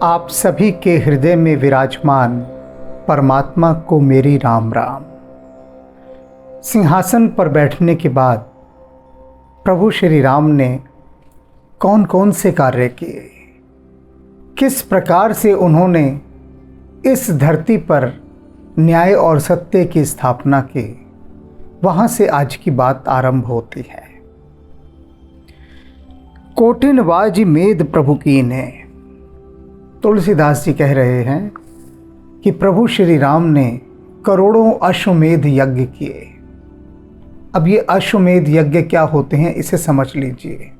आप सभी के हृदय में विराजमान परमात्मा को मेरी राम राम। सिंहासन पर बैठने के बाद प्रभु श्री राम ने कौन कौन से कार्य किए, किस प्रकार से उन्होंने इस धरती पर न्याय और सत्य की स्थापना की, वहाँ से आज की बात आरंभ होती है। कोटिन वाज मेद प्रभु कीन्हे। तुलसीदास जी कह रहे हैं कि प्रभु श्री राम ने करोड़ों अश्वमेध यज्ञ किए। अब ये अश्वमेध यज्ञ क्या होते हैं इसे समझ लीजिए।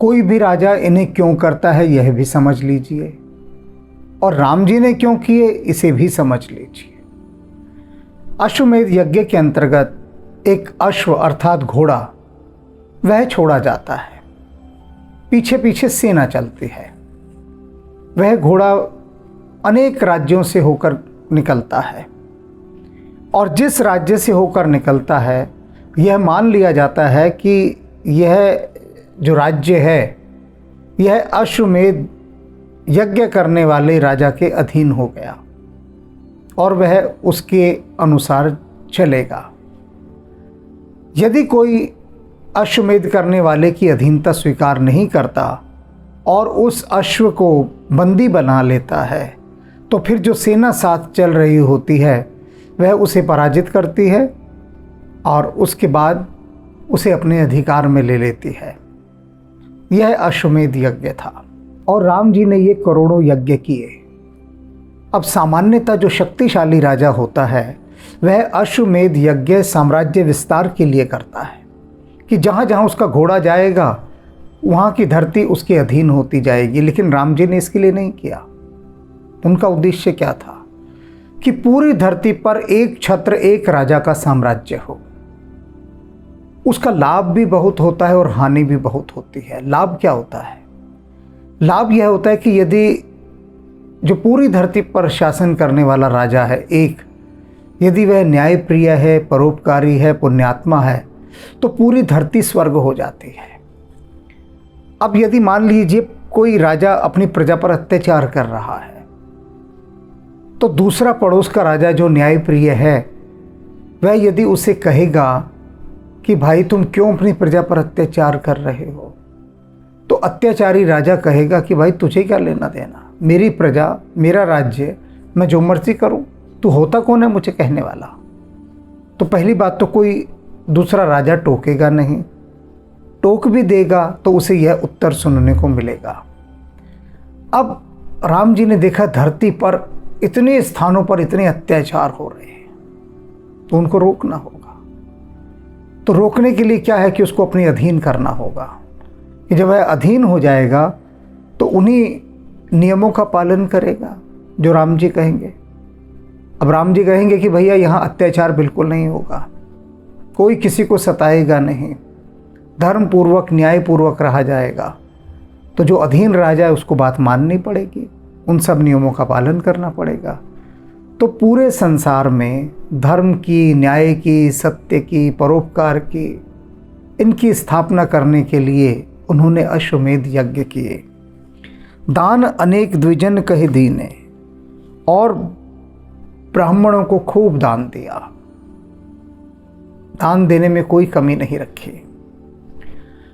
कोई भी राजा इन्हें क्यों करता है यह भी समझ लीजिए, और राम जी ने क्यों किए इसे भी समझ लीजिए। अश्वमेध यज्ञ के अंतर्गत एक अश्व अर्थात घोड़ा वह छोड़ा जाता है, पीछे पीछे सेना चलती है। वह घोड़ा अनेक राज्यों से होकर निकलता है, और जिस राज्य से होकर निकलता है यह मान लिया जाता है कि यह जो राज्य है यह अश्वमेध यज्ञ करने वाले राजा के अधीन हो गया और वह उसके अनुसार चलेगा। यदि कोई अश्वमेध करने वाले की अधीनता स्वीकार नहीं करता और उस अश्व को बंदी बना लेता है, तो फिर जो सेना साथ चल रही होती है वह उसे पराजित करती है और उसके बाद उसे अपने अधिकार में ले लेती है। यह अश्वमेध यज्ञ था और राम जी ने ये करोड़ों यज्ञ किए। अब सामान्यतः जो शक्तिशाली राजा होता है वह अश्वमेध यज्ञ साम्राज्य विस्तार के लिए करता है कि जहाँ जहाँ उसका घोड़ा जाएगा वहाँ की धरती उसके अधीन होती जाएगी। लेकिन राम जी ने इसके लिए नहीं किया। उनका उद्देश्य क्या था कि पूरी धरती पर एक छत्र एक राजा का साम्राज्य हो। उसका लाभ भी बहुत होता है और हानि भी बहुत होती है। लाभ क्या होता है? लाभ यह होता है कि यदि जो पूरी धरती पर शासन करने वाला राजा है एक, यदि वह न्यायप्रिय है, परोपकारी है, पुण्यात्मा है, तो पूरी धरती स्वर्ग हो जाती है। अब यदि मान लीजिए कोई राजा अपनी प्रजा पर अत्याचार कर रहा है, तो दूसरा पड़ोस का राजा जो न्यायप्रिय है वह यदि उसे कहेगा कि भाई तुम क्यों अपनी प्रजा पर अत्याचार कर रहे हो, तो अत्याचारी राजा कहेगा कि भाई तुझे क्या लेना देना, मेरी प्रजा, मेरा राज्य, मैं जो मर्जी करूं, तू होता कौन है मुझे कहने वाला। तो पहली बात तो कोई दूसरा राजा टोकेगा नहीं, टोक भी देगा तो उसे यह उत्तर सुनने को मिलेगा। अब राम जी ने देखा धरती पर इतने स्थानों पर इतने अत्याचार हो रहे हैं, तो उनको रोकना होगा। तो रोकने के लिए क्या है कि उसको अपने अधीन करना होगा कि जब वह अधीन हो जाएगा तो उन्हीं नियमों का पालन करेगा जो राम जी कहेंगे। अब राम जी कहेंगे कि भैया यहाँ अत्याचार बिल्कुल नहीं होगा, कोई किसी को सताएगा नहीं, धर्मपूर्वक न्यायपूर्वक रहा जाएगा। तो जो अधीन राजा है उसको बात माननी पड़ेगी, उन सब नियमों का पालन करना पड़ेगा। तो पूरे संसार में धर्म की, न्याय की, सत्य की, परोपकार की, इनकी स्थापना करने के लिए उन्होंने अश्वमेध यज्ञ किए। दान अनेक द्विजन कहे दीने, और ब्राह्मणों को खूब दान दिया, दान देने में कोई कमी नहीं रखी।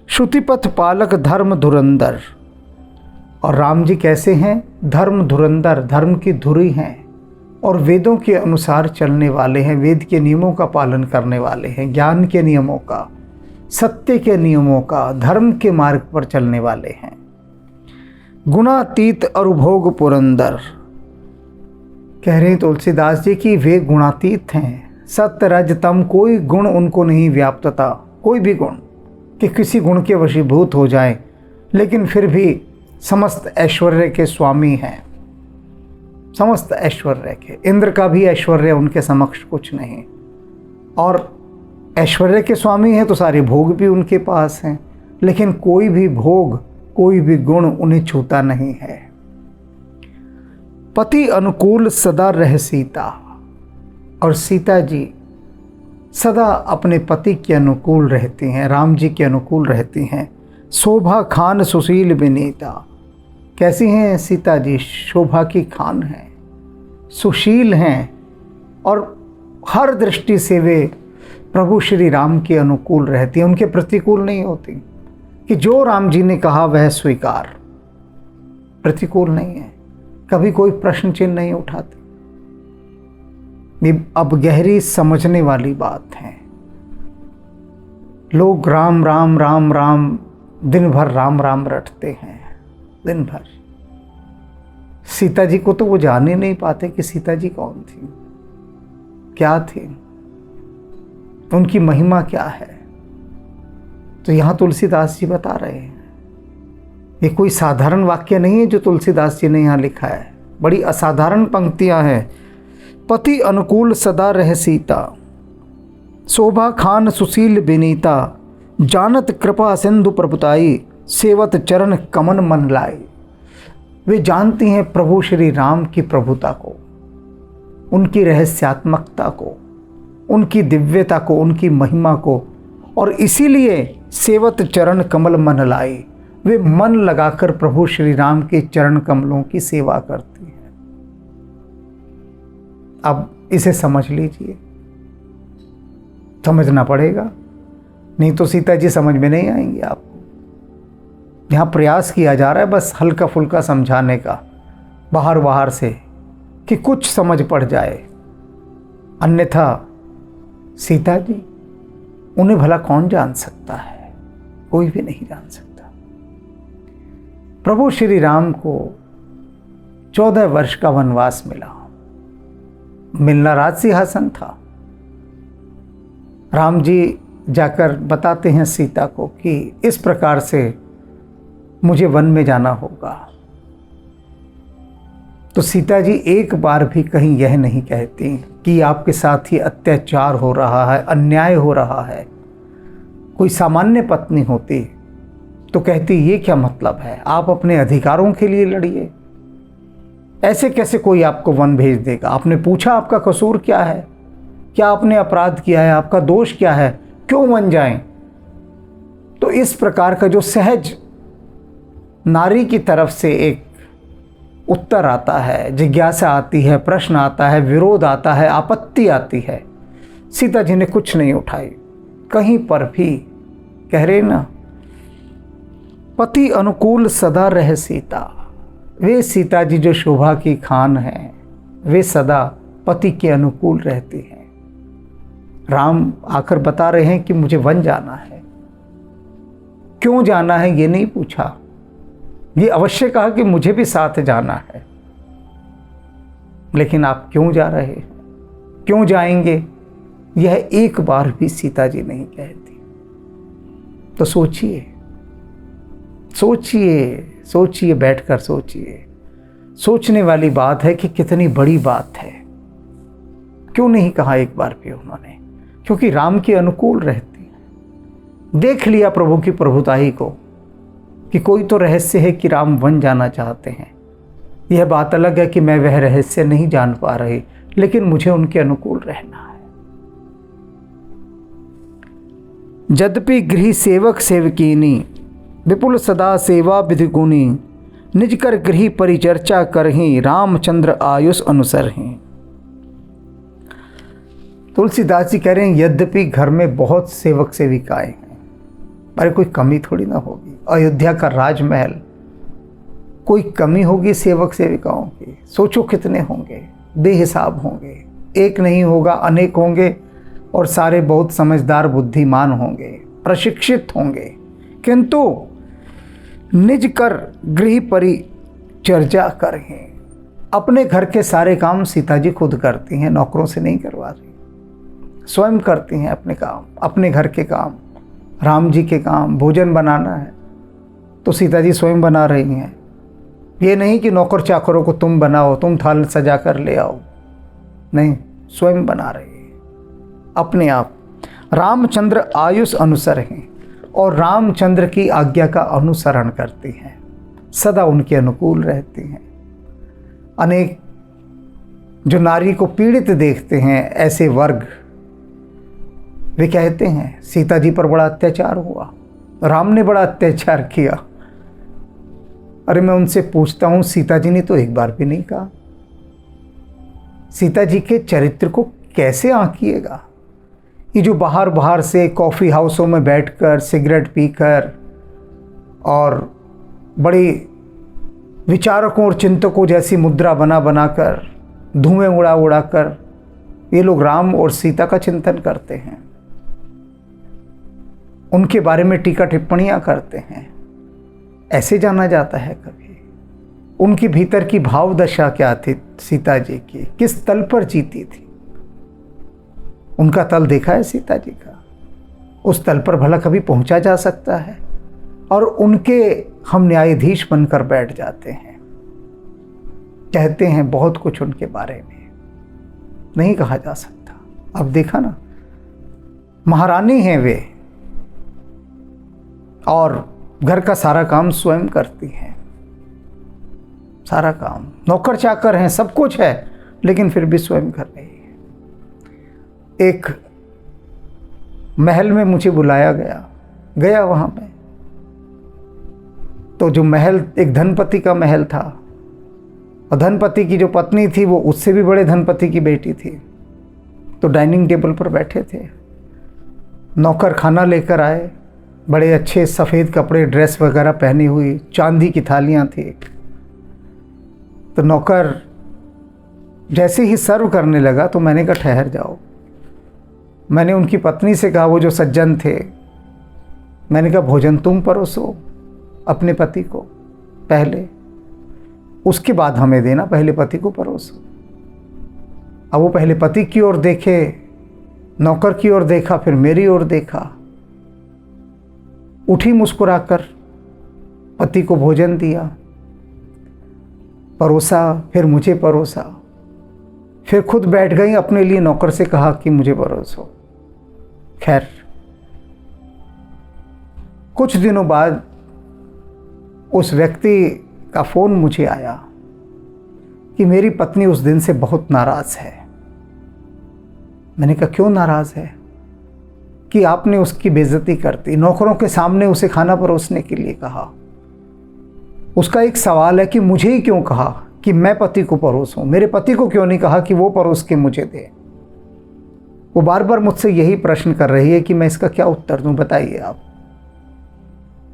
श्रुतिपथ पालक धर्म धुरंधर, और राम जी कैसे हैं? धर्म धुरंधर, धर्म की धुरी हैं और वेदों के अनुसार चलने वाले हैं, वेद के नियमों का पालन करने वाले हैं, ज्ञान के नियमों का, सत्य के नियमों का, धर्म के मार्ग पर चलने वाले हैं। गुणातीत अरुभोग पुरंदर, कह रहे हैं तुलसीदास जी की वे गुणातीत हैं। सत्य रज तम, कोई गुण उनको नहीं व्याप्तता, कोई भी गुण कि किसी गुण के वशीभूत हो जाए, लेकिन फिर भी समस्त ऐश्वर्य के स्वामी हैं, समस्त ऐश्वर्य के। इंद्र का भी ऐश्वर्य उनके समक्ष कुछ नहीं, और ऐश्वर्य के स्वामी हैं तो सारे भोग भी उनके पास हैं, लेकिन कोई भी भोग, कोई भी गुण उन्हें छूता नहीं है। पति अनुकूल सदा रह सीता, और सीता जी सदा अपने पति के अनुकूल रहती हैं, राम जी के अनुकूल रहती हैं। शोभा खान सुशील विनीता, कैसी हैं सीता जी? शोभा की खान हैं, सुशील हैं और हर दृष्टि से वे प्रभु श्री राम के अनुकूल रहती हैं, उनके प्रतिकूल नहीं होती। कि जो राम जी ने कहा वह स्वीकार, प्रतिकूल नहीं है, कभी कोई प्रश्न चिन्ह नहीं उठाते। ये अब गहरी समझने वाली बात है। लोग राम राम राम राम दिन भर राम राम रटते हैं, दिन भर। सीता जी को तो वो जान ही नहीं पाते कि सीता जी कौन थी, क्या थी, उनकी महिमा क्या है। तो यहां तुलसीदास जी बता रहे हैं, ये कोई साधारण वाक्य नहीं है जो तुलसीदास जी ने यहां लिखा है, बड़ी असाधारण पंक्तियां हैं। पति अनुकूल सदा रह सीता, शोभा खान सुशील विनीता, जानत कृपा सिंधु प्रभुताई, सेवत चरण कमन मन लाई। वे जानती हैं प्रभु श्री राम की प्रभुता को, उनकी रहस्यात्मकता को, उनकी दिव्यता को, उनकी महिमा को, और इसीलिए सेवत चरण कमल मन लाई। वे मन लगाकर प्रभु श्री राम के चरण कमलों की सेवा करती हैं। अब इसे समझ लीजिए, समझना पड़ेगा, नहीं तो सीता जी समझ में नहीं आएंगी आपको। यहाँ प्रयास किया जा रहा है बस हल्का फुल्का समझाने का, बाहर बाहर से, कि कुछ समझ पड़ जाए। अन्यथा सीता जी, उन्हें भला कौन जान सकता है? कोई भी नहीं जान सकता। प्रभु श्री राम को 14 वर्ष का वनवास मिला, मिलना राजसिंहासन था। राम जी जाकर बताते हैं सीता को कि इस प्रकार से मुझे वन में जाना होगा। तो सीता जी एक बार भी कहीं यह नहीं कहती कि आपके साथ ही अत्याचार हो रहा है, अन्याय हो रहा है। कोई सामान्य पत्नी होती तो कहती ये क्या मतलब है, आप अपने अधिकारों के लिए लड़िए, ऐसे कैसे कोई आपको वन भेज देगा? आपने पूछा आपका कसूर क्या है, क्या आपने अपराध किया है, आपका दोष क्या है, क्यों वन जाएं? तो इस प्रकार का जो सहज नारी की तरफ से एक उत्तर आता है, जिज्ञासा आती है, प्रश्न आता है, विरोध आता है, आपत्ति आती है, सीता जी ने कुछ नहीं उठाई कहीं पर भी। कह रहे ना, पति अनुकूल सदा रह सीता। वे सीता जी जो शोभा की खान हैं, वे सदा पति के अनुकूल रहती हैं। राम आकर बता रहे हैं कि मुझे वन जाना है। क्यों जाना है ये नहीं पूछा, ये अवश्य कहा कि मुझे भी साथ जाना है। लेकिन आप क्यों जा रहे हैं, क्यों जाएंगे, यह एक बार भी सीता जी नहीं कहती। तो सोचिए, सोचिए, सोचिए, बैठकर सोचिए। सोचने वाली बात है कि कितनी बड़ी बात है। क्यों नहीं कहा एक बार भी उन्होंने? क्योंकि राम के अनुकूल रहती है। देख लिया प्रभु की प्रभुताई को कि कोई तो रहस्य है कि राम वन जाना चाहते हैं। यह बात अलग है कि मैं वह रहस्य नहीं जान पा रही, लेकिन मुझे उनके अनुकूल रहना है। यद्यपि गृह सेवक सेवकीनी, विपुल सदा सेवा विधि गुणी, निज कर गृह परिचर्चा करहीं, रामचंद्र आयुष अनुसर हैं। तुलसीदास जी कह रहे हैं यद्यपि घर में बहुत सेवक सेविकाएं हैं, पर कोई कमी थोड़ी ना होगी। अयोध्या का राजमहल, कोई कमी होगी सेवक सेविकाओं की? सोचो कितने होंगे, बेहिसाब होंगे। एक नहीं होगा, अनेक होंगे, और सारे बहुत समझदार बुद्धिमान होंगे, प्रशिक्षित होंगे। किंतु निज कर गृह परिचर्या करें। अपने घर के सारे काम सीता जी खुद करती हैं, नौकरों से नहीं करवा रही, स्वयं करती हैं अपने काम, अपने घर के काम, राम जी के काम। भोजन बनाना है तो सीता जी स्वयं बना रही हैं। ये नहीं कि नौकर चाकरों को तुम बनाओ, तुम थाल सजा कर ले आओ, नहीं, स्वयं बना रही है अपने आप। रामचंद्र आयुष अनुसर हैं, और रामचंद्र की आज्ञा का अनुसरण करती हैं, सदा उनके अनुकूल रहती हैं। अनेक जो नारी को पीड़ित देखते हैं ऐसे वर्ग, वे कहते हैं सीता जी पर बड़ा अत्याचार हुआ, राम ने बड़ा अत्याचार किया। अरे मैं उनसे पूछता हूँ, सीता जी ने तो एक बार भी नहीं कहा। सीता जी के चरित्र को कैसे आंकिएगा? ये जो बाहर बाहर से कॉफ़ी हाउसों में बैठकर सिगरेट पीकर और बड़ी विचारकों और चिंतकों जैसी मुद्रा बना बनाकर धुएं उड़ा उड़ा कर ये लोग राम और सीता का चिंतन करते हैं, उनके बारे में टीका टिप्पणियां करते हैं। ऐसे जाना जाता है कभी? उनकी भीतर की भाव दशा क्या थी सीता जी की, किस तल पर जीती थी? उनका तल देखा है सीता जी का? उस तल पर भला कभी पहुंचा जा सकता है? और उनके हम न्यायाधीश बनकर बैठ जाते हैं, कहते हैं बहुत कुछ उनके बारे में। नहीं कहा जा सकता। अब देखा ना, महारानी हैं वे और घर का सारा काम स्वयं करती हैं, सारा काम, नौकर चाकर हैं, सब कुछ है, लेकिन फिर भी स्वयं कर रही है। एक महल में मुझे बुलाया गया वहां पे, तो जो महल एक धनपति का महल था, और धनपति की जो पत्नी थी वो उससे भी बड़े धनपति की बेटी थी। तो डाइनिंग टेबल पर बैठे थे, नौकर खाना लेकर आए, बड़े अच्छे सफ़ेद कपड़े, ड्रेस वगैरह पहनी हुई, चांदी की थालियां थी। तो नौकर जैसे ही सर्व करने लगा तो मैंने कहा ठहर जाओ। मैंने उनकी पत्नी से कहा, वो जो सज्जन थे, मैंने कहा भोजन तुम परोसो अपने पति को पहले, उसके बाद हमें देना, पहले पति को परोसो। अब वो पहले पति की ओर देखे, नौकर की ओर देखा, फिर मेरी ओर देखा, उठी मुस्कुराकर पति को भोजन दिया, परोसा, फिर मुझे परोसा, फिर खुद बैठ गई, अपने लिए नौकर से कहा कि मुझे परोसो। खैर, कुछ दिनों बाद उस व्यक्ति का फ़ोन मुझे आया कि मेरी पत्नी उस दिन से बहुत नाराज़ है। मैंने कहा क्यों नाराज़ है? कि आपने उसकी बेइज्जती कर दी, नौकरों के सामने उसे खाना परोसने के लिए कहा। उसका एक सवाल है कि मुझे ही क्यों कहा कि मैं पति को परोसूं, मेरे पति को क्यों नहीं कहा कि वो परोस के मुझे दे? वो बार बार मुझसे यही प्रश्न कर रही है कि मैं इसका क्या उत्तर दूं, बताइए आप।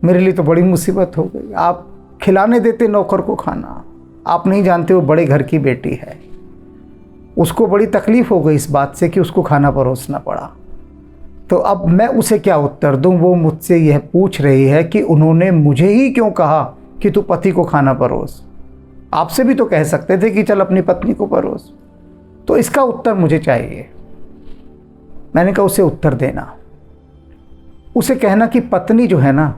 मेरे लिए तो बड़ी मुसीबत हो गई। आप खिलाने देते नौकर को खाना, आप नहीं जानते वो बड़े घर की बेटी है, उसको बड़ी तकलीफ़ हो गई इस बात से कि उसको खाना परोसना पड़ा। तो अब मैं उसे क्या उत्तर दूं? वो मुझसे यह पूछ रही है कि उन्होंने मुझे ही क्यों कहा कि तू पति को खाना परोस? आपसे भी तो कह सकते थे कि चल अपनी पत्नी को परोस। तो इसका उत्तर मुझे चाहिए। मैंने कहा उसे उत्तर देना, उसे कहना कि पत्नी जो है ना,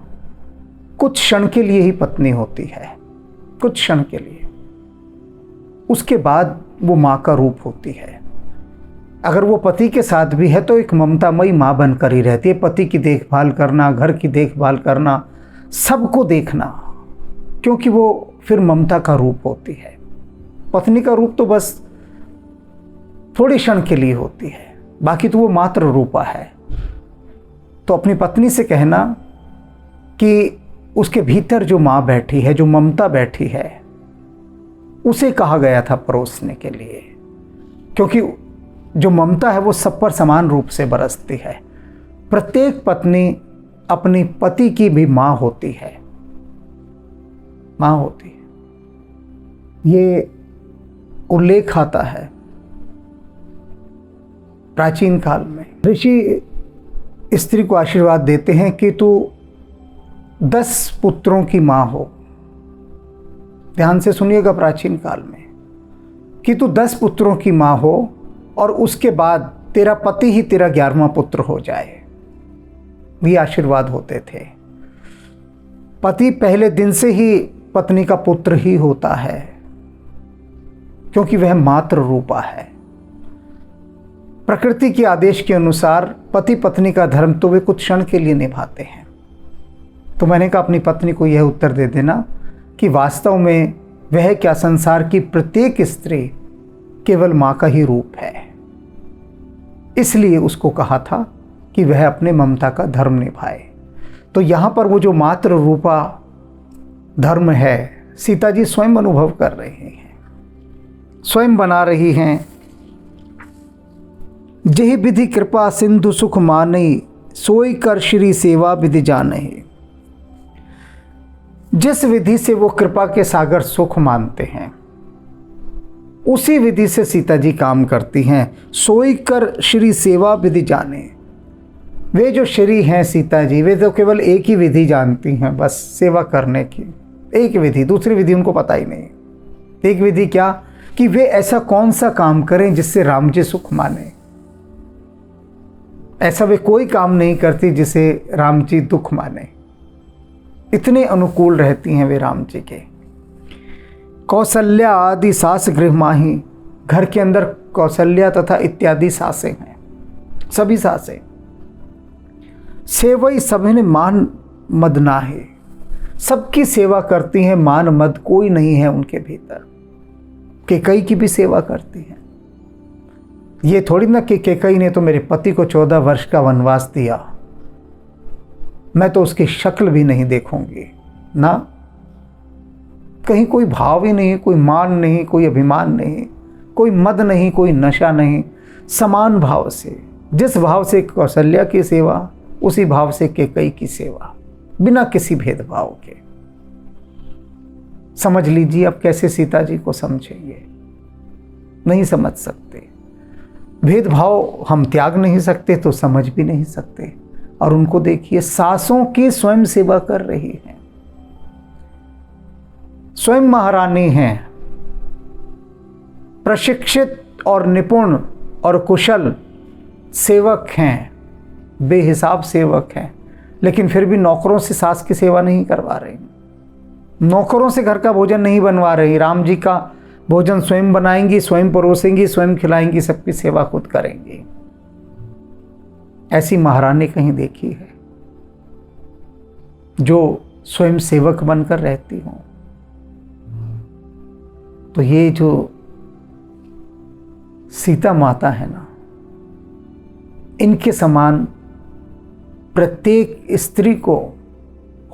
कुछ क्षण के लिए ही पत्नी होती है, कुछ क्षण के लिए, उसके बाद वो माँ का रूप होती है। अगर वो पति के साथ भी है तो एक ममतामयी माँ बनकर ही रहती है। पति की देखभाल करना, घर की देखभाल करना, सबको देखना, क्योंकि वो फिर ममता का रूप होती है। पत्नी का रूप तो बस थोड़े क्षण के लिए होती है, बाकी तो वो मात्र रूपा है। तो अपनी पत्नी से कहना कि उसके भीतर जो माँ बैठी है, जो ममता बैठी है, उसे कहा गया था परोसने के लिए, क्योंकि जो ममता है वो सब पर समान रूप से बरसती है। प्रत्येक पत्नी अपनी पति की भी माँ होती है, माँ होती है। ये उल्लेख आता है प्राचीन काल में। ऋषि स्त्री को आशीर्वाद देते हैं कि तू 10 पुत्रों की माँ हो। ध्यान से सुनिएगा, प्राचीन काल में, कि तू 10 पुत्रों की माँ हो और उसके बाद तेरा पति ही तेरा 11वां पुत्र हो जाए। ये आशीर्वाद होते थे। पति पहले दिन से ही पत्नी का पुत्र ही होता है, क्योंकि वह मात्र रूपा है। प्रकृति के आदेश के अनुसार पति पत्नी का धर्म तो वे कुछ क्षण के लिए निभाते हैं। तो मैंने कहा अपनी पत्नी को यह उत्तर दे देना कि वास्तव में वह क्या, संसार की प्रत्येक स्त्री केवल माँ का ही रूप है। इसलिए उसको कहा था कि वह अपने ममता का धर्म निभाए। तो यहाँ पर वो जो मात्र रूपा धर्म है, सीता जी स्वयं अनुभव कर रहे हैं, स्वयं बना रही हैं। जेहि विधि कृपा सिंधु सुख मानई, सोई कर श्री सेवा विधि जानहि। जिस विधि से वो कृपा के सागर सुख मानते हैं, उसी विधि से सीता जी काम करती हैं। सोई कर श्री सेवा विधि जाने। वे जो श्री हैं सीता जी, वे तो केवल एक ही विधि जानती हैं, बस सेवा करने की एक विधि, दूसरी विधि उनको पता ही नहीं। एक विधि क्या कि वे ऐसा कौन सा काम करें जिससे राम जी सुख माने। ऐसा वे कोई काम नहीं करती जिसे राम जी दुख माने। इतने अनुकूल रहती हैं वे राम जी के। कौशल्या आदि सास गृह माही। घर के अंदर कौशल्या तथा इत्यादि सासें हैं, सभी सासें। सेवई सभिन मान मद नाहे। सबकी सेवा करती हैं, मान मद कोई नहीं है उनके भीतर। केकई की भी सेवा करती हैं। ये थोड़ी ना कि केकई ने तो मेरे पति को 14 वर्ष का वनवास दिया, मैं तो उसकी शक्ल भी नहीं देखूंगी ना। कहीं कोई भाव ही नहीं, कोई मान नहीं, कोई अभिमान नहीं, कोई मद नहीं, कोई नशा नहीं। समान भाव से, जिस भाव से कौशल्या की सेवा, उसी भाव से केकई की सेवा, बिना किसी भेदभाव के। समझ लीजिए अब कैसे सीता जी को समझेंगे, नहीं समझ सकते। भेदभाव हम त्याग नहीं सकते तो समझ भी नहीं सकते। और उनको देखिए, सासों की स्वयं सेवा कर रही हैं, स्वयं महारानी हैं, प्रशिक्षित और निपुण और कुशल सेवक हैं, बेहिसाब सेवक हैं, लेकिन फिर भी नौकरों से सास की सेवा नहीं करवा रही, नौकरों से घर का भोजन नहीं बनवा रही। राम जी का भोजन स्वयं बनाएंगी, स्वयं परोसेंगी, स्वयं खिलाएंगी, सबकी सेवा खुद करेंगी। ऐसी महारानी कहीं देखी है जो स्वयं सेवक बनकर रहती हो? तो ये जो सीता माता है ना, इनके समान प्रत्येक स्त्री को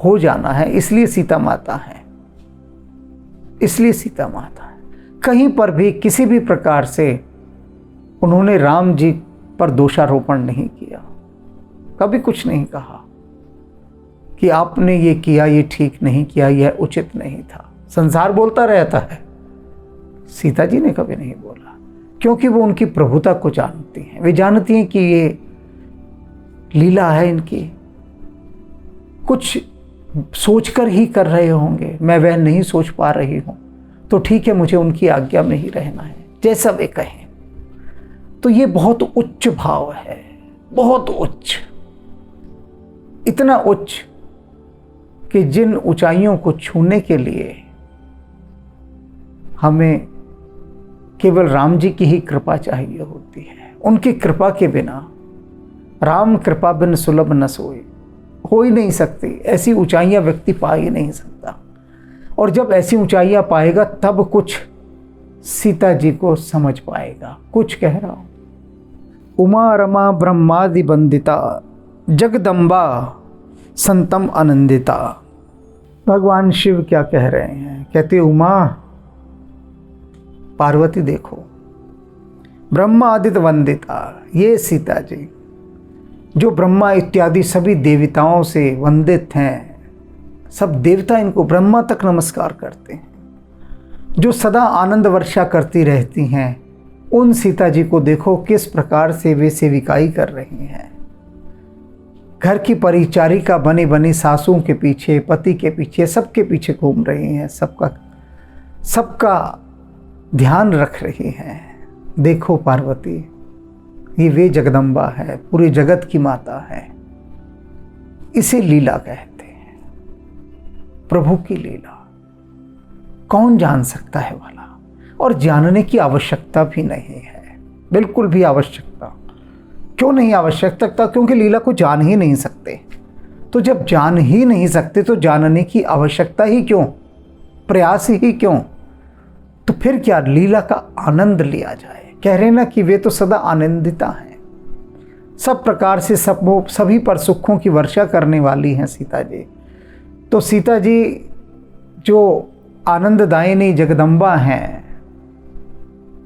हो जाना है, इसलिए सीता माता है, इसलिए सीता माता है। कहीं पर भी किसी भी प्रकार से उन्होंने राम जी पर दोषारोपण नहीं किया, कभी कुछ नहीं कहा कि आपने ये किया, ये ठीक नहीं किया, यह उचित नहीं था। संसार बोलता रहता है, सीता जी ने कभी नहीं बोला, क्योंकि वो उनकी प्रभुता को जानती हैं। वे जानती हैं कि ये लीला है इनकी, कुछ सोचकर ही कर रहे होंगे, मैं वह नहीं सोच पा रही हूं, तो ठीक है, मुझे उनकी आज्ञा में ही रहना है, जैसा वे कहें। तो ये बहुत उच्च भाव है, बहुत उच्च, इतना उच्च कि जिन ऊंचाइयों को छूने के लिए हमें केवल राम जी की ही कृपा चाहिए होती है। उनकी कृपा के बिना, राम कृपा बिन सुलभ न सोए, हो ही नहीं सकती। ऐसी ऊंचाइयां व्यक्ति पा ही नहीं सकता। और जब ऐसी ऊंचाइयां पाएगा तब कुछ सीता जी को समझ पाएगा। कुछ कह रहा हूं, उमा रमा ब्रह्मादि वंदिता, जगदम्बा संतम आनंदिता। भगवान शिव क्या कह रहे हैं? कहते उमा, पार्वती देखो, ब्रह्मा आदित्य वंदिता, ये सीता जी जो ब्रह्मा इत्यादि सभी देवताओं से वंदित हैं, सब देवता इनको ब्रह्मा तक नमस्कार करते हैं, जो सदा आनंद वर्षा करती रहती हैं, उन सीता जी को देखो किस प्रकार से वे सेविकाई कर रही हैं। घर की परिचारिका बनी बनी सासुओं के पीछे, पति के पीछे, सबके पीछे घूम रही हैं, सबका ध्यान रख रही हैं। देखो पार्वती, ये वे जगदम्बा है, पूरे जगत की माता है। इसे लीला कहते हैं, प्रभु की लीला। कौन जान सकता है वाला? और जानने की आवश्यकता भी नहीं है, बिल्कुल भी आवश्यकता। क्यों नहीं आवश्यकता? क्योंकि लीला को जान ही नहीं सकते। तो जब जान ही नहीं सकते तो जानने की आवश्यकता ही क्यों, प्रयास ही क्यों? तो फिर क्या लीला का आनंद लिया जाए। कह रहे ना कि वे तो सदा आनंदिता हैं, सब प्रकार से सभी पर सुखों की वर्षा करने वाली हैं सीता जी। तो सीता जी जो आनंददायिनी जगदम्बा हैं,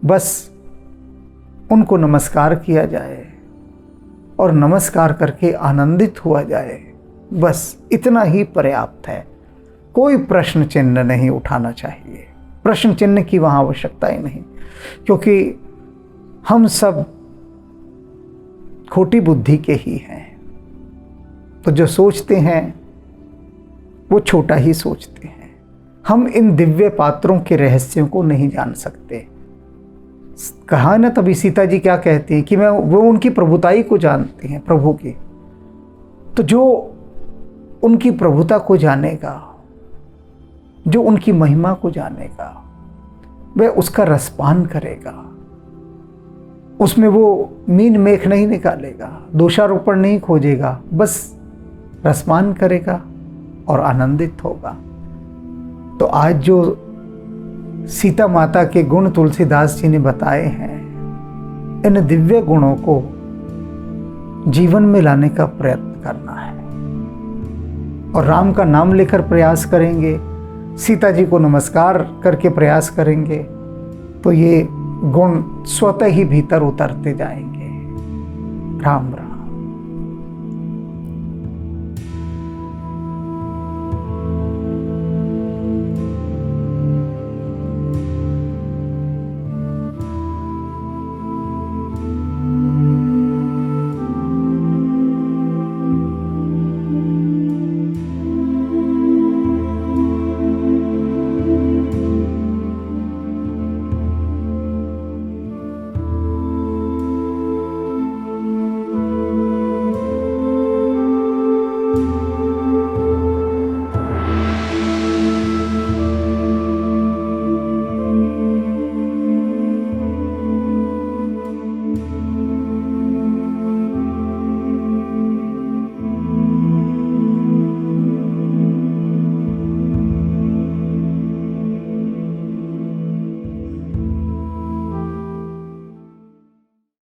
बस उनको नमस्कार किया जाए और नमस्कार करके आनंदित हुआ जाए, बस इतना ही पर्याप्त है। कोई प्रश्न चिन्ह नहीं उठाना चाहिए, प्रश्न चिन्ह की वहाँ आवश्यकता ही नहीं, क्योंकि हम सब खोटी बुद्धि के ही हैं। तो जो सोचते हैं वो छोटा ही सोचते हैं। हम इन दिव्य पात्रों के रहस्यों को नहीं जान सकते। कहा ना, तभी सीता जी क्या कहती हैं कि वो उनकी प्रभुताई को जानती हैं, प्रभु की। तो जो उनकी प्रभुता को जानेगा, जो उनकी महिमा को जानेगा, वह उसका रसपान करेगा। उसमें वो मीन मेख नहीं निकालेगा, दोषारोपण नहीं खोजेगा, बस रसपान करेगा और आनंदित होगा। तो आज जो सीता माता के गुण तुलसीदास जी ने बताए हैं, इन दिव्य गुणों को जीवन में लाने का प्रयत्न करना है और राम का नाम लेकर प्रयास करेंगे, सीता जी को नमस्कार करके प्रयास करेंगे, तो ये गुण स्वतः ही भीतर उतरते जाएंगे। राम राम।